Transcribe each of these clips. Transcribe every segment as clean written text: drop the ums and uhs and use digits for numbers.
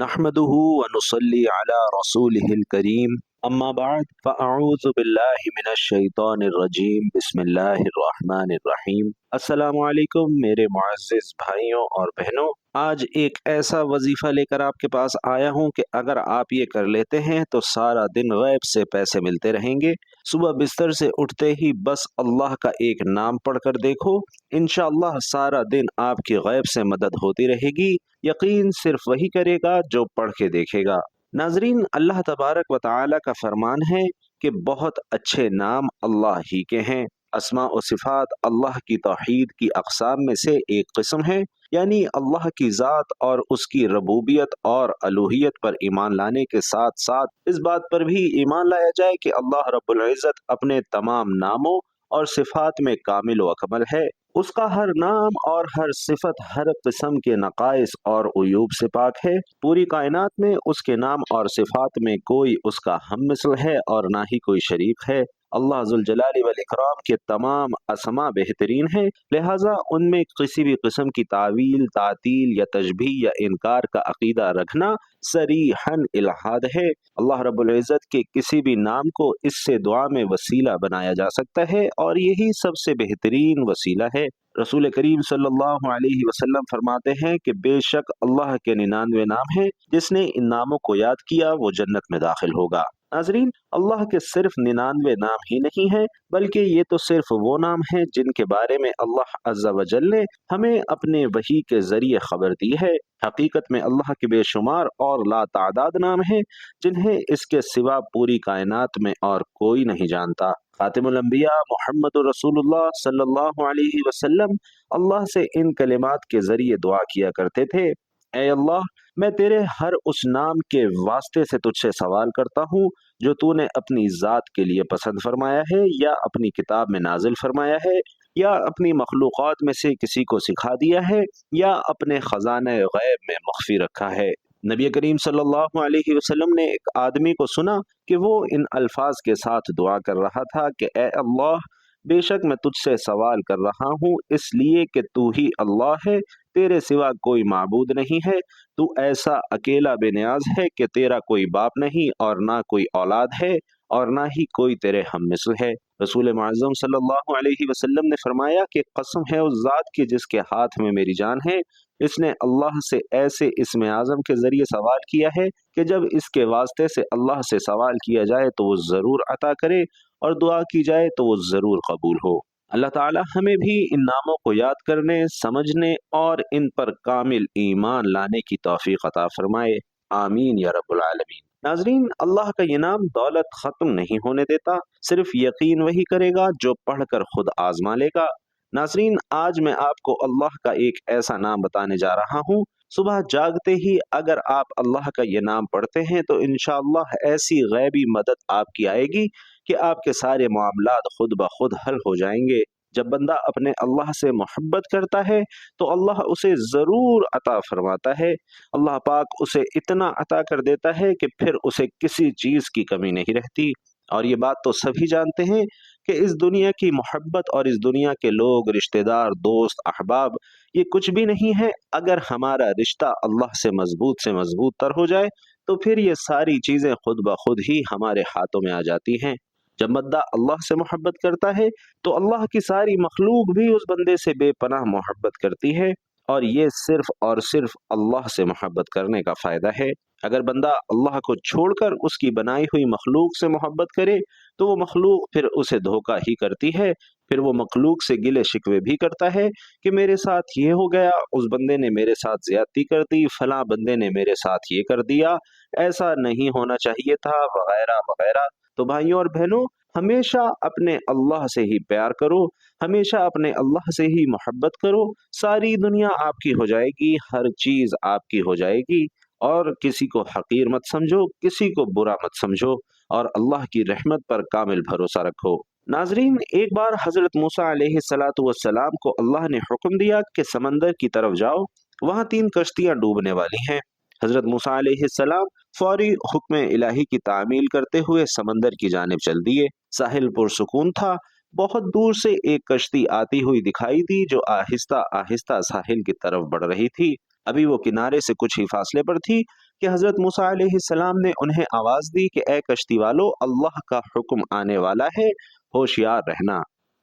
نحمده ونصلي على رسوله الكريم اما بعد فاعوذ باللہ من الشیطان الرجیم بسم اللہ الرحمن الرحیم۔ السلام علیکم میرے معزز بھائیوں اور بہنوں، آج ایک ایسا وظیفہ لے کر آپ کے پاس آیا ہوں کہ اگر آپ یہ کر لیتے ہیں تو سارا دن غیب سے پیسے ملتے رہیں گے۔ صبح بستر سے اٹھتے ہی بس اللہ کا ایک نام پڑھ کر دیکھو، انشاءاللہ سارا دن آپ کی غیب سے مدد ہوتی رہے گی۔ یقین صرف وہی کرے گا جو پڑھ کے دیکھے گا۔ ناظرین، اللہ تبارک و تعالی کا فرمان ہے کہ بہت اچھے نام اللہ ہی کے ہیں۔ اسماء و صفات اللہ کی توحید کی اقسام میں سے ایک قسم ہے، یعنی اللہ کی ذات اور اس کی ربوبیت اور الوہیت پر ایمان لانے کے ساتھ ساتھ اس بات پر بھی ایمان لایا جائے کہ اللہ رب العزت اپنے تمام ناموں اور صفات میں کامل و اکمل ہے۔ اس کا ہر نام اور ہر صفت ہر قسم کے نقائص اور عیوب سے پاک ہے۔ پوری کائنات میں اس کے نام اور صفات میں کوئی اس کا ہم مثل ہے اور نہ ہی کوئی شریک ہے۔ اللہ ذوالجلال والاکرام کے تمام اسماء بہترین ہیں، لہٰذا ان میں کسی بھی قسم کی تعویل، تعطیل یا تشبیہ یا انکار کا عقیدہ رکھنا صریحاً الحاد ہے۔ اللہ رب العزت کے کسی بھی نام کو اس سے دعا میں وسیلہ بنایا جا سکتا ہے اور یہی سب سے بہترین وسیلہ ہے۔ رسول کریم صلی اللہ علیہ وسلم فرماتے ہیں کہ بے شک اللہ کے 99 نام ہیں، جس نے ان ناموں کو یاد کیا وہ جنت میں داخل ہوگا۔ ناظرین، اللہ کے صرف 99 نام ہی نہیں ہیں، بلکہ یہ تو صرف وہ نام ہیں جن کے بارے میں اللہ عز و جل نے ہمیں اپنے وحی کے ذریعے خبر دی ہے۔ حقیقت میں اللہ کے بے شمار اور لا تعداد نام ہیں جنہیں اس کے سوا پوری کائنات میں اور کوئی نہیں جانتا۔ خاتم الانبیاء محمد رسول اللہ صلی اللہ علیہ وسلم اللہ سے ان کلمات کے ذریعے دعا کیا کرتے تھے: اے اللہ، میں تیرے ہر اس نام کے واسطے سے تجھ سے سوال کرتا ہوں جو تو نے اپنی ذات کے لیے پسند فرمایا ہے یا اپنی کتاب میں نازل فرمایا ہے یا اپنی مخلوقات میں سے کسی کو سکھا دیا ہے یا اپنے خزانہ غیب میں مخفی رکھا ہے۔ نبی کریم صلی اللہ علیہ وسلم نے ایک آدمی کو سنا کہ وہ ان الفاظ کے ساتھ دعا کر رہا تھا کہ اے اللہ، بے شک میں تجھ سے سوال کر رہا ہوں اس لیے کہ تو ہی اللہ ہے، تیرے سوا کوئی معبود نہیں ہے، تو ایسا اکیلا بے نیاز ہے کہ تیرا کوئی باپ نہیں اور نہ کوئی اولاد ہے اور نہ ہی کوئی تیرے ہم مثل ہے۔ رسول معظم صلی اللہ علیہ وسلم نے فرمایا کہ قسم ہے اس ذات کی جس کے ہاتھ میں میری جان ہے، اس نے اللہ سے ایسے اسم اعظم کے ذریعے سوال کیا ہے کہ جب اس کے واسطے سے اللہ سے سوال کیا جائے تو وہ ضرور عطا کرے اور دعا کی جائے تو وہ ضرور قبول ہو۔ اللہ تعالی ہمیں بھی ان ناموں کو یاد کرنے، سمجھنے اور ان پر کامل ایمان لانے کی توفیق عطا فرمائے، آمین یا رب العالمین۔ ناظرین، اللہ کا یہ نام دولت ختم نہیں ہونے دیتا، صرف یقین وہی کرے گا جو پڑھ کر خود آزما لے گا۔ ناظرین، آج میں آپ کو اللہ کا ایک ایسا نام بتانے جا رہا ہوں، صبح جاگتے ہی اگر آپ اللہ کا یہ نام پڑھتے ہیں تو انشاءاللہ ایسی غیبی مدد آپ کی آئے گی کہ آپ کے سارے معاملات خود بخود حل ہو جائیں گے۔ جب بندہ اپنے اللہ سے محبت کرتا ہے تو اللہ اسے ضرور عطا فرماتا ہے۔ اللہ پاک اسے اتنا عطا کر دیتا ہے کہ پھر اسے کسی چیز کی کمی نہیں رہتی۔ اور یہ بات تو سبھی جانتے ہیں کہ اس دنیا کی محبت اور اس دنیا کے لوگ، رشتہ دار، دوست، احباب، یہ کچھ بھی نہیں ہے اگر ہمارا رشتہ اللہ سے مضبوط تر ہو جائے تو پھر یہ ساری چیزیں خود بخود ہی ہمارے ہاتھوں میں آ جاتی ہیں۔ جب بندہ اللہ سے محبت کرتا ہے تو اللہ کی ساری مخلوق بھی اس بندے سے بے پناہ محبت کرتی ہے، اور یہ صرف اور صرف اللہ سے محبت کرنے کا فائدہ ہے۔ اگر بندہ اللہ کو چھوڑ کر اس کی بنائی ہوئی مخلوق سے محبت کرے تو وہ مخلوق پھر اسے دھوکہ ہی کرتی ہے، پھر وہ مخلوق سے گلے شکوے بھی کرتا ہے کہ میرے ساتھ یہ ہو گیا، اس بندے نے میرے ساتھ زیادتی کر دی، فلاں بندے نے میرے ساتھ یہ کر دیا، ایسا نہیں ہونا چاہیے تھا، وغیرہ وغیرہ۔ تو بھائیوں اور بہنوں، ہمیشہ اپنے اللہ سے ہی پیار کرو، ہمیشہ اپنے اللہ سے ہی محبت کرو، ساری دنیا آپ کی ہو جائے گی، ہر چیز آپ کی ہو جائے گی، اور کسی کو حقیر مت سمجھو، کسی کو برا مت سمجھو، اور اللہ کی رحمت پر کامل بھروسہ رکھو۔ ناظرین، ایک بار حضرت موسیٰ علیہ السلام کو اللہ نے حکم دیا کہ سمندر کی طرف جاؤ، وہاں 3 کشتیاں ڈوبنے والی ہیں۔ حضرت موسیٰ علیہ السلام فوری حکم الہی کی تعمیل کرتے ہوئے سمندر کی جانب چل دیے۔ ساحل پرسکون تھا، بہت دور سے ایک کشتی آتی ہوئی دکھائی دی جو آہستہ آہستہ ساحل کی طرف بڑھ رہی تھی۔ ابھی وہ کنارے سے کچھ ہی فاصلے پر تھی کہ حضرت موسیٰ علیہ السلام نے انہیں آواز دی کہ اے کشتی والو، اللہ کا حکم آنے والا ہے، ہوشیار رہنا۔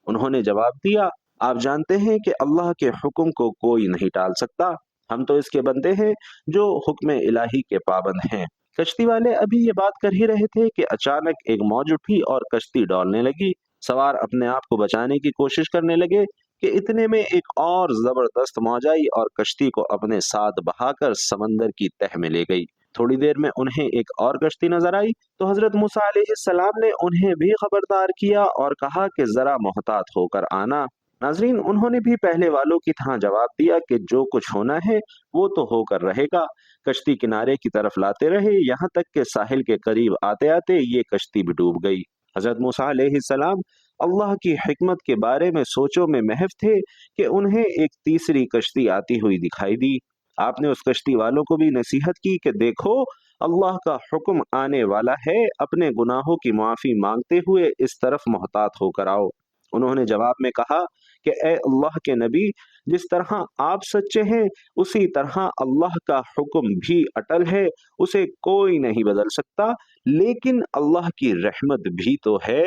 انہوں نے جواب دیا، آپ جانتے ہیں کہ اللہ کے حکم کو کوئی نہیں ٹال سکتا، ہم تو اس کے بندے ہیں جو حکم الہی کے پابند ہیں۔ کشتی والے ابھی یہ بات کر ہی رہے تھے کہ اچانک ایک موج اٹھی اور کشتی ڈولنے لگی۔ سوار اپنے آپ کو بچانے کی کوشش کرنے لگے کہ اتنے میں ایک اور زبردست موج آئی اور کشتی کو اپنے ساتھ بہا کر سمندر کی تہ میں لے گئی۔ تھوڑی دیر میں انہیں ایک اور کشتی نظر آئی تو حضرت موسیٰ علیہ السلام نے انہیں بھی خبردار کیا اور کہا کہ ذرا محتاط ہو کر آنا۔ ناظرین، انہوں نے بھی پہلے والوں کی طرح جواب دیا کہ جو کچھ ہونا ہے وہ تو ہو کر رہے گا۔ کشتی کنارے کی طرف لاتے رہے، یہاں تک کہ ساحل کے قریب آتے آتے یہ کشتی بھی ڈوب گئی۔ حضرت موسیٰ علیہ السلام اللہ کی حکمت کے بارے میں سوچوں میں محو تھے کہ انہیں ایک تیسری کشتی آتی ہوئی دکھائی دی۔ آپ نے اس کشتی والوں کو بھی نصیحت کی کہ دیکھو، اللہ کا حکم آنے والا ہے، اپنے گناہوں کی معافی مانگتے ہوئے اس طرف محتاط ہو کر آؤ۔ انہوں نے جواب میں کہا کہ اے اللہ کے نبی، جس طرح آپ سچے ہیں اسی طرح اللہ کا حکم بھی اٹل ہے، اسے کوئی نہیں بدل سکتا، لیکن اللہ کی رحمت بھی تو ہے،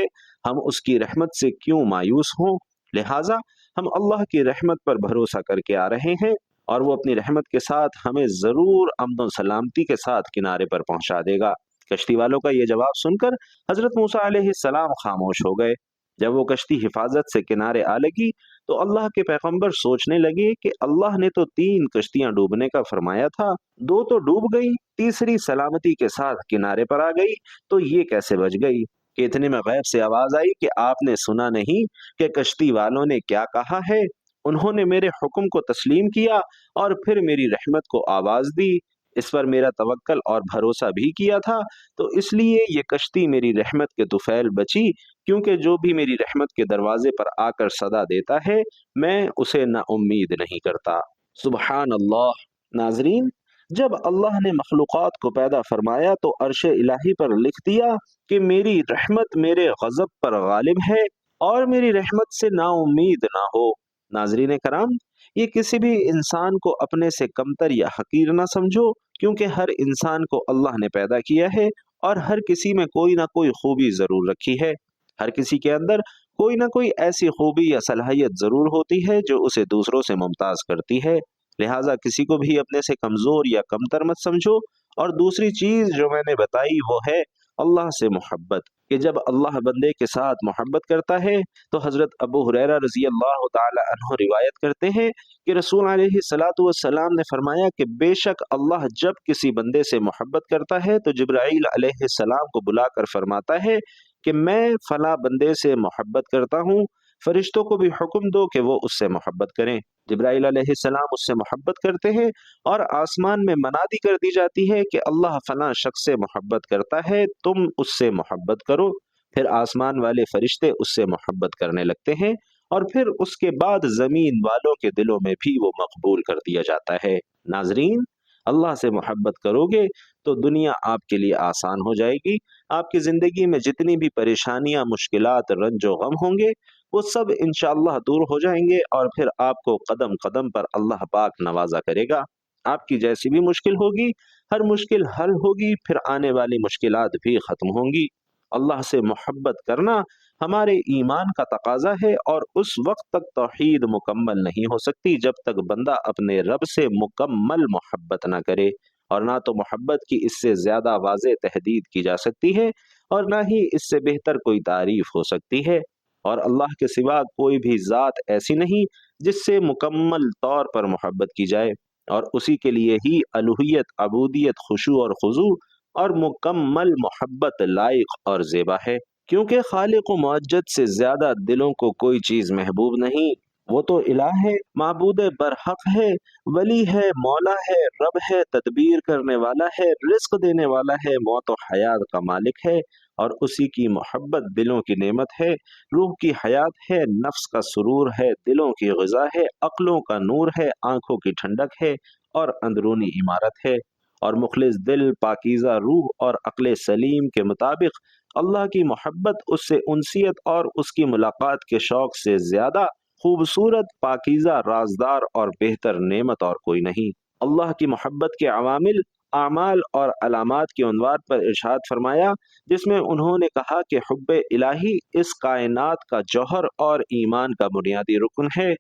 ہم اس کی رحمت سے کیوں مایوس ہوں؟ لہٰذا ہم اللہ کی رحمت پر بھروسہ کر کے آ رہے ہیں اور وہ اپنی رحمت کے ساتھ ہمیں ضرور امن و سلامتی کے ساتھ کنارے پر پہنچا دے گا۔ کشتی والوں کا یہ جواب سن کر حضرت موسیٰ علیہ السلام خاموش ہو گئے۔ جب وہ کشتی حفاظت سے کنارے آ لگی تو اللہ کے پیغمبر سوچنے لگے کہ اللہ نے تو 3 کشتیاں ڈوبنے کا فرمایا تھا، 2 تو ڈوب گئی، تیسری سلامتی کے ساتھ کنارے پر آ گئی، تو یہ کیسے بچ گئی؟ کہ اتنے میں غیب سے آواز آئی کہ آپ نے سنا نہیں کہ کشتی والوں نے کیا کہا ہے؟ انہوں نے میرے حکم کو تسلیم کیا اور پھر میری رحمت کو آواز دی، اس پر میرا توکل اور بھروسہ بھی کیا تھا، تو اس لیے یہ کشتی میری رحمت کے طفیل بچی، کیونکہ جو بھی میری رحمت کے دروازے پر آ کر صدا دیتا ہے میں اسے نا امید نہیں کرتا۔ سبحان اللہ۔ ناظرین، جب اللہ نے مخلوقات کو پیدا فرمایا تو عرش الہی پر لکھ دیا کہ میری رحمت میرے غضب پر غالب ہے اور میری رحمت سے نا امید نہ ہو۔ ناظرین کرام، یہ کسی بھی انسان کو اپنے سے کمتر یا حقیر نہ سمجھو، کیونکہ ہر انسان کو اللہ نے پیدا کیا ہے اور ہر کسی میں کوئی نہ کوئی خوبی ضرور رکھی ہے۔ ہر کسی کے اندر کوئی نہ کوئی ایسی خوبی یا صلاحیت ضرور ہوتی ہے جو اسے دوسروں سے ممتاز کرتی ہے، لہٰذا کسی کو بھی اپنے سے کمزور یا کمتر مت سمجھو۔ اور دوسری چیز جو میں نے بتائی وہ ہے اللہ سے محبت، کہ جب اللہ بندے کے ساتھ محبت کرتا ہے تو حضرت ابو ہریرہ رضی اللہ تعالی عنہ روایت کرتے ہیں کہ رسول علیہ الصلاۃ والسلام نے فرمایا کہ بے شک اللہ جب کسی بندے سے محبت کرتا ہے تو جبرائیل علیہ السلام کو بلا کر فرماتا ہے کہ میں فلاں بندے سے محبت کرتا ہوں، فرشتوں کو بھی حکم دو کہ وہ اس سے محبت کریں۔ جبرائیل علیہ السلام اس سے محبت کرتے ہیں اور آسمان میں منادی کر دی جاتی ہے کہ اللہ فلاں شخص سے محبت کرتا ہے، تم اس سے محبت کرو۔ پھر آسمان والے فرشتے اس سے محبت کرنے لگتے ہیں اور پھر اس کے بعد زمین والوں کے دلوں میں بھی وہ مقبول کر دیا جاتا ہے۔ ناظرین، اللہ سے محبت کرو گے تو دنیا آپ کے لیے آسان ہو جائے گی، آپ کی زندگی میں جتنی بھی پریشانیاں، مشکلات، رنج و غم ہوں گے وہ سب انشاءاللہ دور ہو جائیں گے اور پھر آپ کو قدم قدم پر اللہ پاک نوازا کرے گا۔ آپ کی جیسی بھی مشکل ہوگی، ہر مشکل حل ہوگی، پھر آنے والی مشکلات بھی ختم ہوں گی۔ اللہ سے محبت کرنا ہمارے ایمان کا تقاضا ہے اور اس وقت تک توحید مکمل نہیں ہو سکتی جب تک بندہ اپنے رب سے مکمل محبت نہ کرے، اور نہ تو محبت کی اس سے زیادہ واضح تحدید کی جا سکتی ہے اور نہ ہی اس سے بہتر کوئی تعریف ہو سکتی ہے، اور اللہ کے سوا کوئی بھی ذات ایسی نہیں جس سے مکمل طور پر محبت کی جائے، اور اسی کے لیے ہی الوہیت، عبودیت، خشوع اور خضوع اور مکمل محبت لائق اور زیبا ہے، کیونکہ خالق و معجد سے زیادہ دلوں کو کوئی چیز محبوب نہیں۔ وہ تو الہ ہے، معبود برحق ہے، ولی ہے، مولا ہے، رب ہے، تدبیر کرنے والا ہے، رزق دینے والا ہے، موت و حیات کا مالک ہے، اور اسی کی محبت دلوں کی نعمت ہے، روح کی حیات ہے، نفس کا سرور ہے، دلوں کی غذا ہے، عقلوں کا نور ہے، آنکھوں کی ٹھنڈک ہے اور اندرونی عمارت ہے، اور مخلص دل، پاکیزہ روح اور عقل سلیم کے مطابق اللہ کی محبت اس سے انسیت اور اس کی ملاقات کے شوق سے زیادہ خوبصورت، پاکیزہ، رازدار اور بہتر نعمت اور کوئی نہیں۔ اللہ کی محبت کے عوامل اعمال اور علامات کے عنوان پر ارشاد فرمایا، جس میں انہوں نے کہا کہ حب الہی اس کائنات کا جوہر اور ایمان کا بنیادی رکن ہے۔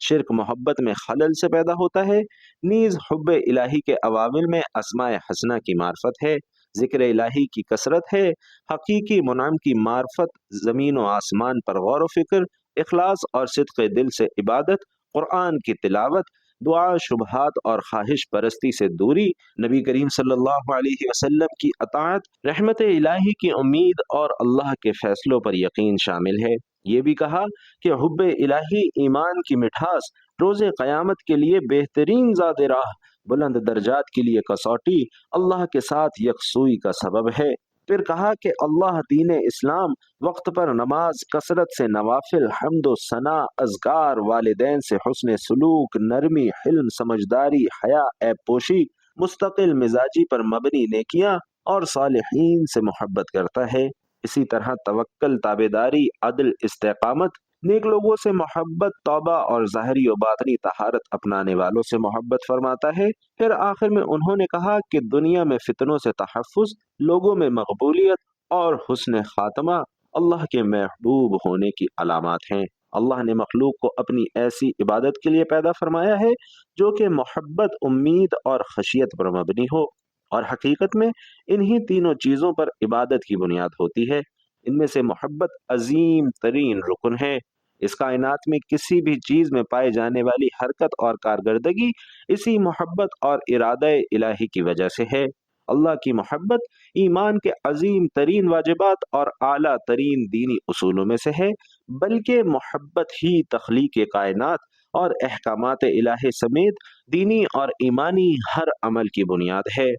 شرک محبت میں خلل سے پیدا ہوتا ہے، نیز حب الہی کے عوامل میں اسماء حسنہ کی معرفت ہے، ذکر الہی کی کثرت ہے، حقیقی منعم کی معرفت، زمین و آسمان پر غور و فکر، اخلاص اور صدق دل سے عبادت، قرآن کی تلاوت، دعا، شبہات اور خواہش پرستی سے دوری، نبی کریم صلی اللہ علیہ وسلم کی اطاعت، رحمت الہی کی امید اور اللہ کے فیصلوں پر یقین شامل ہے۔ یہ بھی کہا کہ حب الہی ایمان کی مٹھاس، روز قیامت کے لیے بہترین زاد راہ، بلند درجات کے لیے کسوٹی، اللہ کے ساتھ یکسوئی کا سبب ہے۔ پھر کہا کہ اللہ دین اسلام، وقت پر نماز، کثرت سے نوافل، حمد و ثنا، اذکار، والدین سے حسن سلوک، نرمی، حلم، سمجھداری، حیا، عیب پوشی، مستقل مزاجی پر مبنی نیکیاں اور صالحین سے محبت کرتا ہے۔ اسی طرح توکل، تابعداری، عدل، استقامت، نیک لوگوں سے محبت، توبہ اور ظاہری و باطنی طہارت اپنانے والوں سے محبت فرماتا ہے۔ پھر آخر میں انہوں نے کہا کہ دنیا میں فتنوں سے تحفظ، لوگوں میں مقبولیت اور حسن خاتمہ اللہ کے محبوب ہونے کی علامات ہیں۔ اللہ نے مخلوق کو اپنی ایسی عبادت کے لیے پیدا فرمایا ہے جو کہ محبت، امید اور خشیت پر مبنی ہو، اور حقیقت میں انہی تینوں چیزوں پر عبادت کی بنیاد ہوتی ہے۔ ان میں سے محبت عظیم ترین رکن ہے۔ اس کائنات میں کسی بھی چیز میں پائے جانے والی حرکت اور کارکردگی اسی محبت اور ارادہ الہی کی وجہ سے ہے۔ اللہ کی محبت ایمان کے عظیم ترین واجبات اور اعلیٰ ترین دینی اصولوں میں سے ہے، بلکہ محبت ہی تخلیق کائنات اور احکامات الہی سمیت دینی اور ایمانی ہر عمل کی بنیاد ہے۔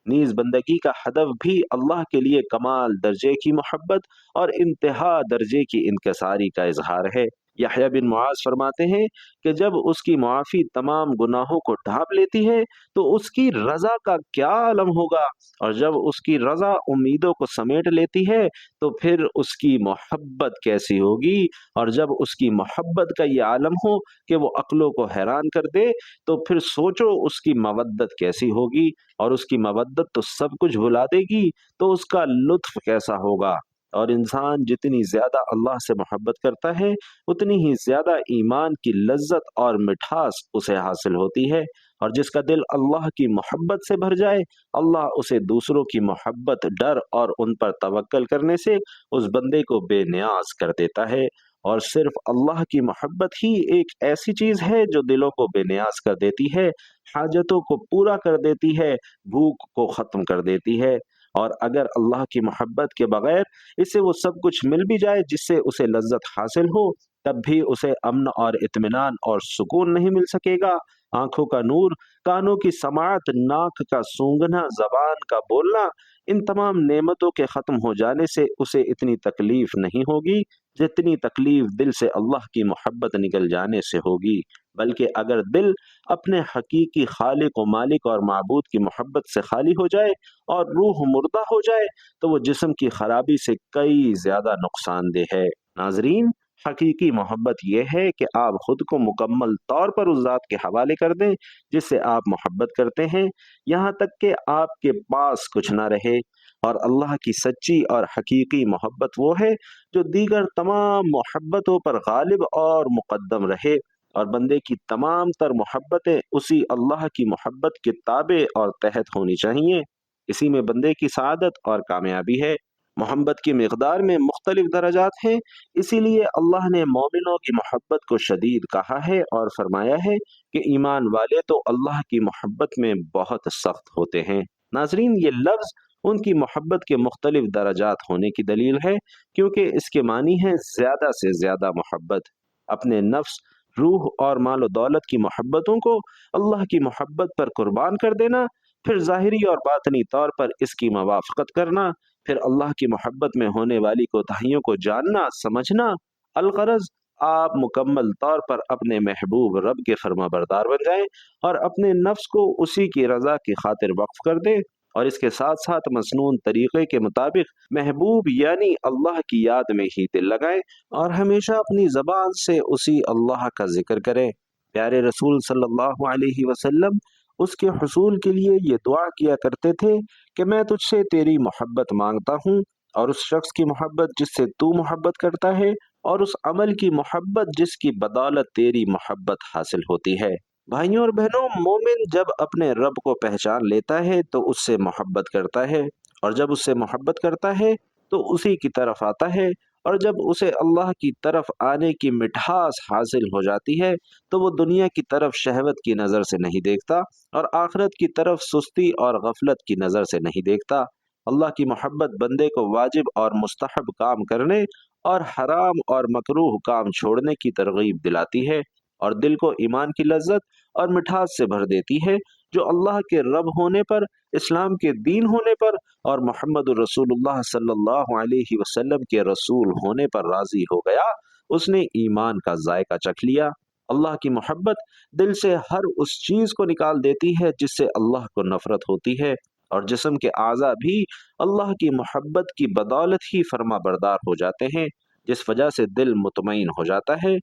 نیز بندگی کا ہدف بھی اللہ کے لیے کمال درجے کی محبت اور انتہا درجے کی انکساری کا اظہار ہے۔ یحییٰ بن معاذ فرماتے ہیں کہ جب اس کی معافی تمام گناہوں کو ڈھانپ لیتی ہے تو اس کی رضا کا کیا عالم ہوگا، اور جب اس کی رضا امیدوں کو سمیٹ لیتی ہے تو پھر اس کی محبت کیسی ہوگی، اور جب اس کی محبت کا یہ عالم ہو کہ وہ عقلوں کو حیران کر دے تو پھر سوچو اس کی مودت کیسی ہوگی، اور اس کی مودت تو سب کچھ بھلا دے گی تو اس کا لطف کیسا ہوگا۔ اور انسان جتنی زیادہ اللہ سے محبت کرتا ہے اتنی ہی زیادہ ایمان کی لذت اور مٹھاس اسے حاصل ہوتی ہے، اور جس کا دل اللہ کی محبت سے بھر جائے، اللہ اسے دوسروں کی محبت، ڈر اور ان پر توکل کرنے سے اس بندے کو بے نیاز کر دیتا ہے۔ اور صرف اللہ کی محبت ہی ایک ایسی چیز ہے جو دلوں کو بے نیاز کر دیتی ہے، حاجتوں کو پورا کر دیتی ہے، بھوک کو ختم کر دیتی ہے۔ اور اگر اللہ کی محبت کے بغیر اسے وہ سب کچھ مل بھی جائے جس سے اسے لذت حاصل ہو، تب بھی اسے امن اور اطمینان اور سکون نہیں مل سکے گا۔ آنکھوں کا نور، کانوں کی سماعت، ناک کا سونگھنا، زبان کا بولنا، ان تمام نعمتوں کے ختم ہو جانے سے اسے اتنی تکلیف نہیں ہوگی جتنی تکلیف دل سے اللہ کی محبت نکل جانے سے ہوگی۔ بلکہ اگر دل اپنے حقیقی خالق و مالک اور معبود کی محبت سے خالی ہو جائے اور روح مردہ ہو جائے تو وہ جسم کی خرابی سے کئی زیادہ نقصان دہ ہے۔ ناظرین، حقیقی محبت یہ ہے کہ آپ خود کو مکمل طور پر اس ذات کے حوالے کر دیں جس سے آپ محبت کرتے ہیں، یہاں تک کہ آپ کے پاس کچھ نہ رہے۔ اور اللہ کی سچی اور حقیقی محبت وہ ہے جو دیگر تمام محبتوں پر غالب اور مقدم رہے، اور بندے کی تمام تر محبتیں اسی اللہ کی محبت کے تابع اور تحت ہونی چاہیے۔ اسی میں بندے کی سعادت اور کامیابی ہے۔ محبت کی مقدار میں مختلف درجات ہیں، اسی لیے اللہ نے مومنوں کی محبت کو شدید کہا ہے اور فرمایا ہے کہ ایمان والے تو اللہ کی محبت میں بہت سخت ہوتے ہیں۔ ناظرین، یہ لفظ ان کی محبت کے مختلف درجات ہونے کی دلیل ہے، کیونکہ اس کے معنی ہے زیادہ سے زیادہ محبت۔ اپنے نفس، روح اور مال و دولت کی محبتوں کو اللہ کی محبت پر قربان کر دینا، پھر ظاہری اور باطنی طور پر اس کی موافقت کرنا، پھر اللہ کی محبت میں ہونے والی کوتاہیوں کو جاننا، سمجھنا۔ الغرض آپ مکمل طور پر اپنے محبوب رب کے فرما بردار بن جائیں اور اپنے نفس کو اسی کی رضا کی خاطر وقف کر دیں، اور اس کے ساتھ ساتھ مسنون طریقے کے مطابق محبوب یعنی اللہ کی یاد میں ہی دل لگائیں اور ہمیشہ اپنی زبان سے اسی اللہ کا ذکر کریں۔ پیارے رسول صلی اللہ علیہ وسلم اس کے حصول کے لیے یہ دعا کیا کرتے تھے کہ میں تجھ سے تیری محبت مانگتا ہوں، اور اس شخص کی محبت جس سے تو محبت کرتا ہے، اور اس عمل کی محبت جس کی بدولت تیری محبت حاصل ہوتی ہے۔ بھائیوں اور بہنوں، مومن جب اپنے رب کو پہچان لیتا ہے تو اس سے محبت کرتا ہے، اور جب اس سے محبت کرتا ہے تو اسی کی طرف آتا ہے، اور جب اسے اللہ کی طرف آنے کی مٹھاس حاصل ہو جاتی ہے تو وہ دنیا کی طرف شہوت کی نظر سے نہیں دیکھتا، اور آخرت کی طرف سستی اور غفلت کی نظر سے نہیں دیکھتا۔ اللہ کی محبت بندے کو واجب اور مستحب کام کرنے اور حرام اور مکروہ کام چھوڑنے کی ترغیب دلاتی ہے، اور دل کو ایمان کی لذت اور مٹھاس سے بھر دیتی ہے، جو اللہ کے رب ہونے پر، اسلام کے دین ہونے پر اور محمد الرسول اللہ صلی اللہ علیہ وسلم کے رسول ہونے پر راضی ہو گیا، اس نے ایمان کا ذائقہ چکھ لیا۔ اللہ کی محبت دل سے ہر اس چیز کو نکال دیتی ہے جس سے اللہ کو نفرت ہوتی ہے، اور جسم کے اعضاء بھی اللہ کی محبت کی بدولت ہی فرما بردار ہو جاتے ہیں، جس وجہ سے دل مطمئن ہو جاتا ہے۔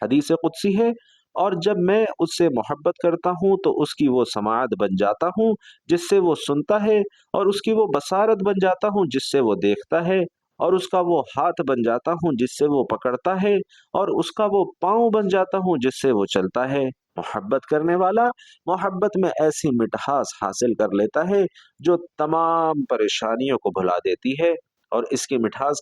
حدیث قدسی ہے، اور جب میں اس سے محبت کرتا ہوں تو اس کی وہ سماعت بن جاتا ہوں جس سے وہ سنتا ہے، اور اس کی وہ بصارت بن جاتا ہوں جس سے وہ دیکھتا ہے، اور اس کا وہ ہاتھ بن جاتا ہوں جس سے وہ پکڑتا ہے، اور اس کا وہ پاؤں بن جاتا ہوں جس سے وہ چلتا ہے۔ محبت کرنے والا محبت میں ایسی مٹھاس حاصل کر لیتا ہے جو تمام پریشانیوں کو بھلا دیتی ہے، اور اس کی مٹھاس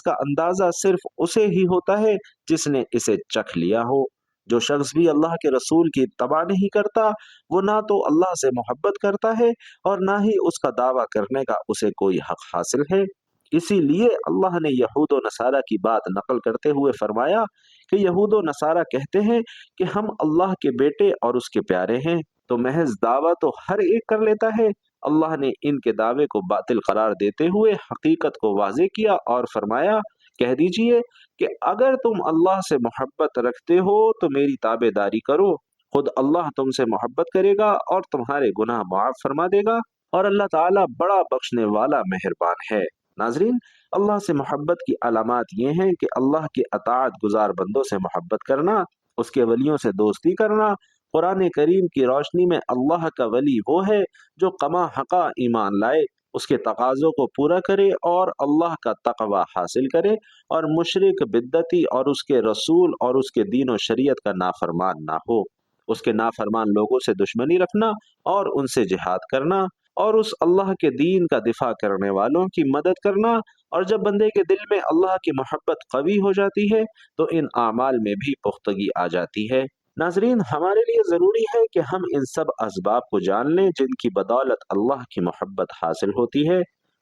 کا اندازہ صرف اسے ہی ہوتا ہے جس نے اسے چکھ لیا ہو۔ جو شخص بھی اللہ کے رسول کی اتباع نہیں کرتا، وہ نہ تو اللہ سے محبت کرتا ہے اور نہ ہی اس کا دعویٰ کرنے کا اسے کوئی حق حاصل ہے۔ اسی لیے اللہ نے یہود و نصارہ کی بات نقل کرتے ہوئے فرمایا کہ یہود و نصارہ کہتے ہیں کہ ہم اللہ کے بیٹے اور اس کے پیارے ہیں، تو محض دعویٰ تو ہر ایک کر لیتا ہے۔ اللہ نے ان کے دعوے کو باطل قرار دیتے ہوئے حقیقت کو واضح کیا اور فرمایا، کہہ دیجئے کہ اگر تم اللہ سے محبت رکھتے ہو تو میری تابع داری کرو، خود اللہ تم سے محبت کرے گا اور تمہارے گناہ معاف فرما دے گا، اور اللہ تعالیٰ بڑا بخشنے والا مہربان ہے۔ ناظرین، اللہ سے محبت کی علامات یہ ہیں کہ اللہ کے اطاعت گزار بندوں سے محبت کرنا، اس کے ولیوں سے دوستی کرنا۔ قرآن کریم کی روشنی میں اللہ کا ولی وہ ہے جو کما حقا ایمان لائے، اس کے تقاضوں کو پورا کرے اور اللہ کا تقوی حاصل کرے، اور مشرک، بدعتی اور اس کے رسول اور اس کے دین و شریعت کا نافرمان نہ ہو۔ اس کے نافرمان لوگوں سے دشمنی رکھنا اور ان سے جہاد کرنا، اور اس اللہ کے دین کا دفاع کرنے والوں کی مدد کرنا، اور جب بندے کے دل میں اللہ کی محبت قوی ہو جاتی ہے تو ان اعمال میں بھی پختگی آ جاتی ہے۔ ناظرین، ہمارے لیے ضروری ہے کہ ہم ان سب اسباب کو جان لیں جن کی بدولت اللہ کی محبت حاصل ہوتی ہے۔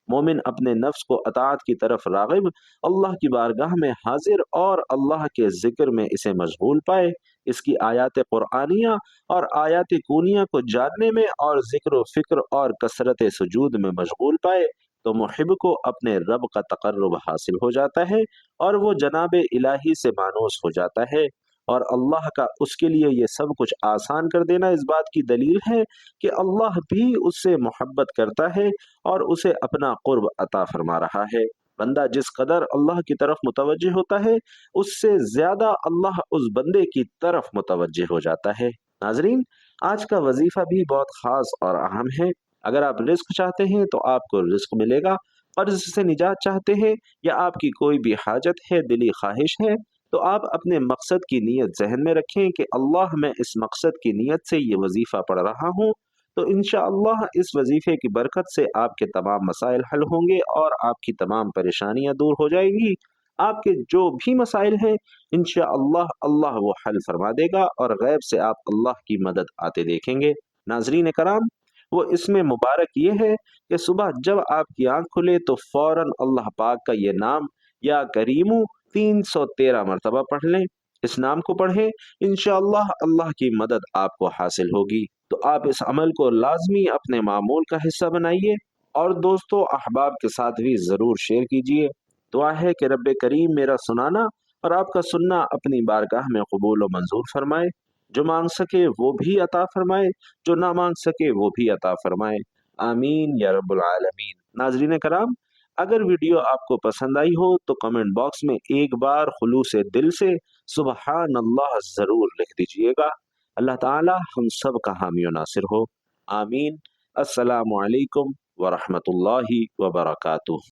مومن اپنے نفس کو اطاعت کی طرف راغب، اللہ کی بارگاہ میں حاضر اور اللہ کے ذکر میں اسے مشغول پائے، اس کی آیات قرآنیہ اور آیات کونیہ کو جاننے میں اور ذکر و فکر اور کثرت سجود میں مشغول پائے، تو محب کو اپنے رب کا تقرب حاصل ہو جاتا ہے، اور وہ جناب الہی سے مانوس ہو جاتا ہے، اور اللہ کا اس کے لیے یہ سب کچھ آسان کر دینا اس بات کی دلیل ہے کہ اللہ بھی اس سے محبت کرتا ہے اور اسے اپنا قرب عطا فرما رہا ہے۔ بندہ جس قدر اللہ کی طرف متوجہ ہوتا ہے، اس سے زیادہ اللہ اس بندے کی طرف متوجہ ہو جاتا ہے۔ ناظرین، آج کا وظیفہ بھی بہت خاص اور اہم ہے۔ اگر آپ رزق چاہتے ہیں تو آپ کو رزق ملے گا، قرض سے نجات چاہتے ہیں یا آپ کی کوئی بھی حاجت ہے، دلی خواہش ہے، تو آپ اپنے مقصد کی نیت ذہن میں رکھیں کہ اللہ، میں اس مقصد کی نیت سے یہ وظیفہ پڑھ رہا ہوں، تو انشاءاللہ اس وظیفے کی برکت سے آپ کے تمام مسائل حل ہوں گے اور آپ کی تمام پریشانیاں دور ہو جائیں گی۔ آپ کے جو بھی مسائل ہیں انشاءاللہ اللہ وہ حل فرما دے گا، اور غیب سے آپ اللہ کی مدد آتے دیکھیں گے۔ ناظرین کرام، وہ اس میں مبارک یہ ہے کہ صبح جب آپ کی آنکھ کھلے تو فوراً اللہ پاک کا یہ نام یا کریمو 313 مرتبہ پڑھ لیں۔ اس نام کو پڑھیں، انشاءاللہ اللہ کی مدد آپ کو حاصل ہوگی۔ تو آپ اس عمل کو لازمی اپنے معمول کا حصہ بنائیے، اور دوستوں احباب کے ساتھ بھی ضرور شیئر کیجیے۔ دعا ہے کہ رب کریم میرا سنانا اور آپ کا سننا اپنی بارگاہ میں قبول و منظور فرمائے، جو مانگ سکے وہ بھی عطا فرمائے، جو نہ مانگ سکے وہ بھی عطا فرمائے، آمین یا رب العالمین۔ ناظرین کرام، اگر ویڈیو آپ کو پسند آئی ہو تو کمنٹ باکس میں ایک بار خلوص دل سے سبحان اللہ ضرور لکھ دیجئے گا۔ اللہ تعالی ہم سب کا حامی و ناصر ہو، آمین۔ السلام علیکم ورحمۃ اللہ وبرکاتہ۔